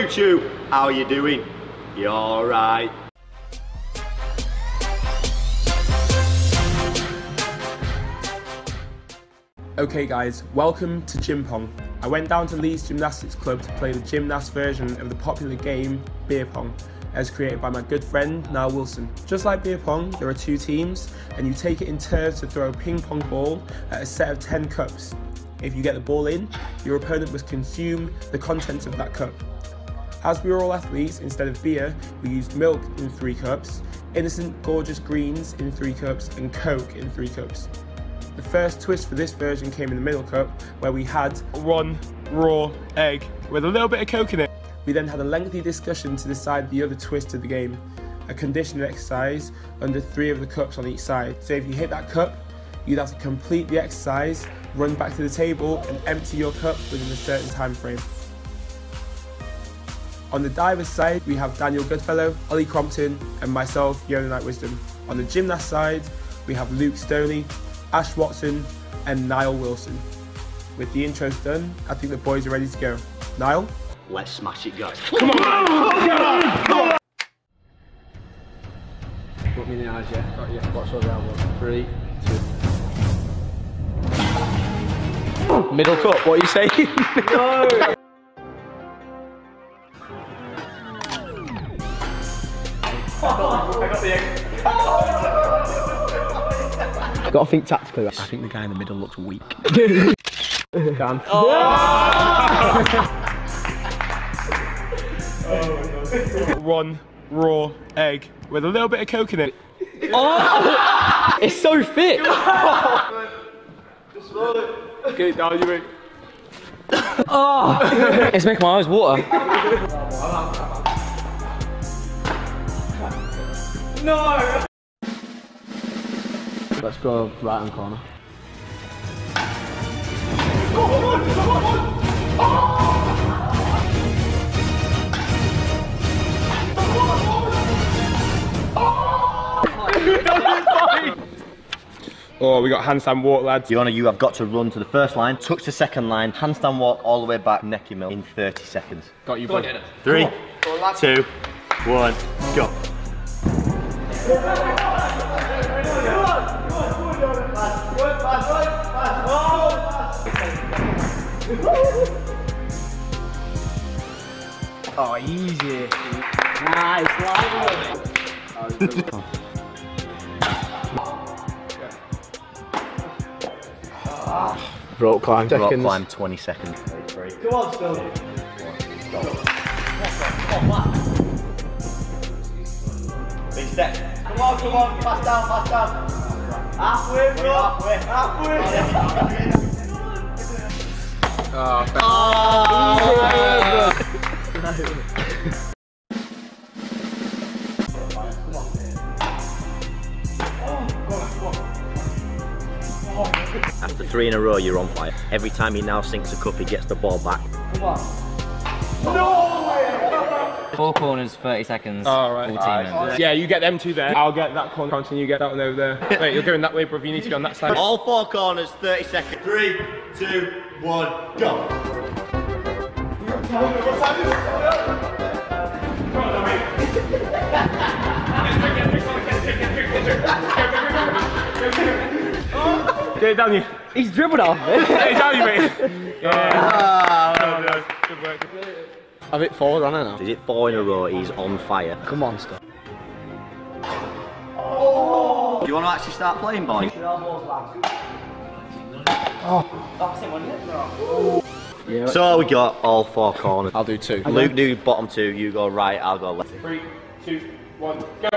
Choo, how are you doing? You alright? Okay guys, welcome to Gym Pong. I went down to Leeds Gymnastics Club to play the Gymnasts version of the popular game Beer Pong, as created by my good friend Nile Wilson. Just like Beer Pong, there are two teams, and you take it in turns to throw a ping pong ball at a set of 10 cups. If you get the ball in, your opponent must consume the contents of that cup. As we were all athletes, instead of beer, we used milk in 3 cups, innocent gorgeous greens in 3 cups, and Coke in 3 cups. The first twist for this version came in the middle cup, where we had one raw egg with a little bit of Coke in it. We then had a lengthy discussion to decide the other twist of the game, a conditioning exercise under 3 of the cups on each side. So if you hit that cup, you'd have to complete the exercise, run back to the table and empty your cup within a certain time frame. On the divers side, we have Daniel Goodfellow, Ollie Crompton and myself, Yona Night Wisdom. On the gymnast side, we have Luke Stoney, Ash Watson and Nile Wilson. With the intros done, I think the boys are ready to go. Nile? Let's smash it, guys. Come on, man! Come on! Look me in the eyes, yeah? Got you. Watch those elbows. 3, 2. Middle cup, what are you saying? No! I got the egg. Got to think tactically. I think the guy in the middle looks weak. Can. One raw egg with a little bit of Coke in it. Oh! It's so thick! Just roll it. Okay, down you mate. Oh! It's making my eyes water. No! Let's go right hand corner. Oh, we got handstand walk, lads. Yona, you have got to run to the first line, touch the second line, handstand walk all the way back, neck your mill in 30 seconds. Got you, bud. 3, 2, 1, go. Oh, easy. Nice, light. Rope climb. Rope climb 20 seconds. Come on, still. Big step. Come on, pass down. Halfway, bro. Halfway. After 3 in a row, you're on fire. Every time he now sinks a cup, he gets the ball back. Come on. No way! 4 corners, 30 seconds. Alright. 14 Yeah, you get them 2 there. I'll get that corner and you get that one over there. Wait, you're going that way, bro. You need to be on that side. All 4 corners, 30 seconds. 3, 2, 1, go. Get it down you. He's dribbled off it. Get it down you, mate. Yeah. Good work. Have it forward on it now. Is it 4 in a row? He's on fire. Come on, Scott. Oh. Do you want to actually start playing, boys? Yeah, so we got all 4 corners. I'll do 2. Luke do bottom 2, you go right, I'll go left. 3, 2, 1, go.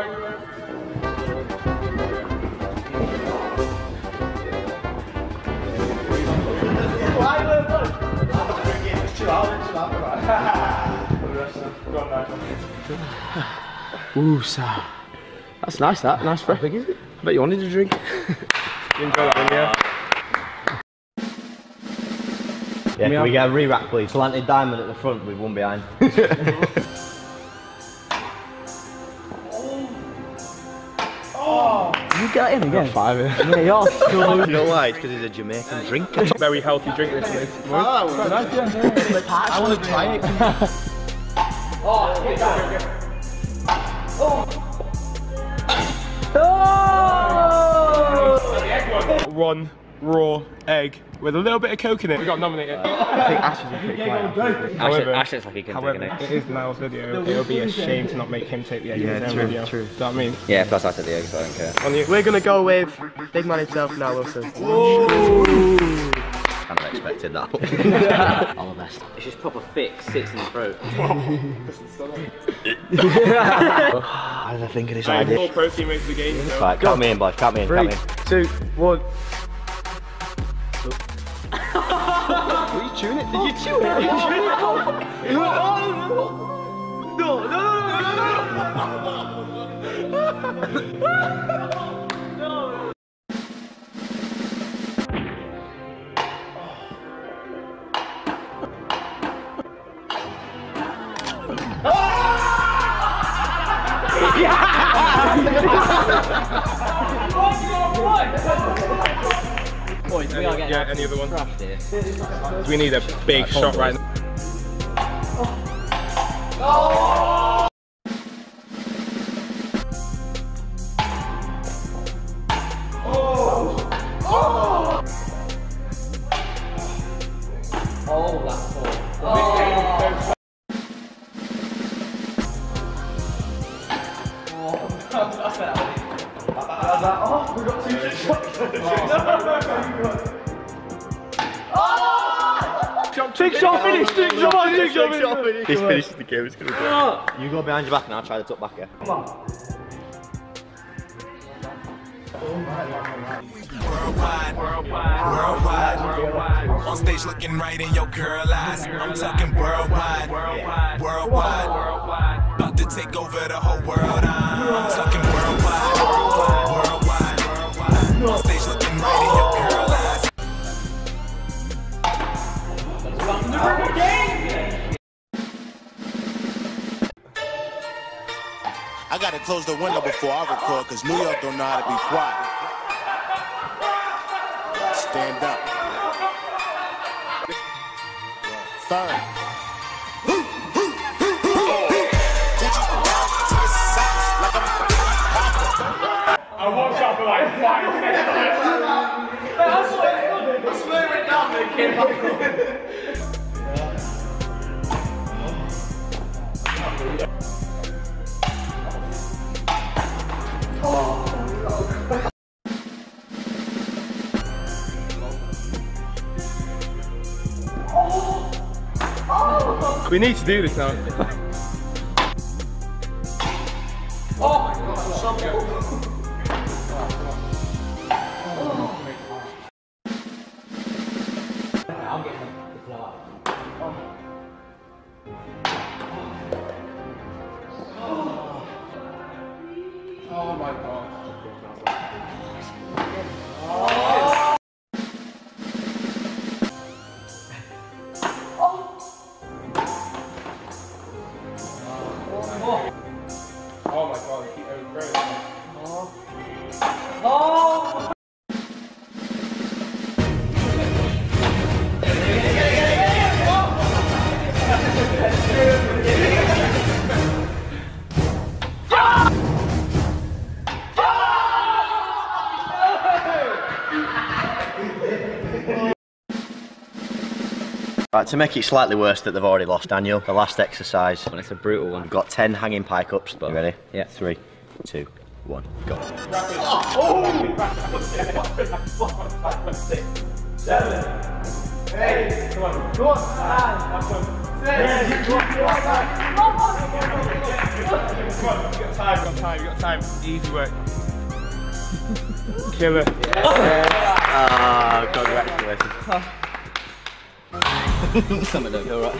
Ooh, sir. That's nice, that. Nice for is it? I bet you wanted a drink. You enjoy that one, yeah? Yeah, can we get a re-rack, please? Slanted diamond at the front with 1 behind. You get in again? 5 in. Yeah, you're so... You know why? It's because he's a Jamaican drinker. Very healthy drink this week. I want to try it. One raw egg with a little bit of coke in it. We got nominated. I think Ash is a pretty quiet. Ash looks like he can take an egg. It is Nile's video. It would be a shame to not make him take the egg in his own video. True. Do you know what I mean? Yeah, plus I took the egg, so I don't care. On you. We're gonna go with big man himself, Nile Wilson. I never expected that. All the best. It's just proper thick, sits in the throat. I didn't think of this More idea. protein makes the game. So. Right, count me in, boys. Count me in. 3, Count me in. 2, 1. Were you chewing it? Did you chew it? Did you chew it? No. Boys, we are getting any other one? crushed here. We need a big shot right now. Oh, that's cool. Big shot finish! Big shot finish! This finishes the game. It's gonna go. You go behind your back and I'll try the tuck back here. Come on. Worldwide. On stage looking right in your girl eyes. I'm talking worldwide. About to take over the whole world. I'm talking worldwide. On stage looking right in your girl eyes. I gotta close the window before I record, cause New York don't know how to be quiet. Stand up. Third. I watched out for like 5 seconds. I swear it went down, but it came up. We need to do this now. Oh my god, so good. I'm getting the blow up. Oh my god. Oh my god, I keep overthrowing. Oh! Right, to make it slightly worse that they've already lost, Daniel, the last exercise. Well, it's a brutal one. We've got 10 hanging pike ups. You ready? Yeah. 3, 2, 1, go. 7, 8, come on, 9, 6, 7, 8, come on, you got time. Easy work. Killer. Ah, congratulations. Some of them. You're right.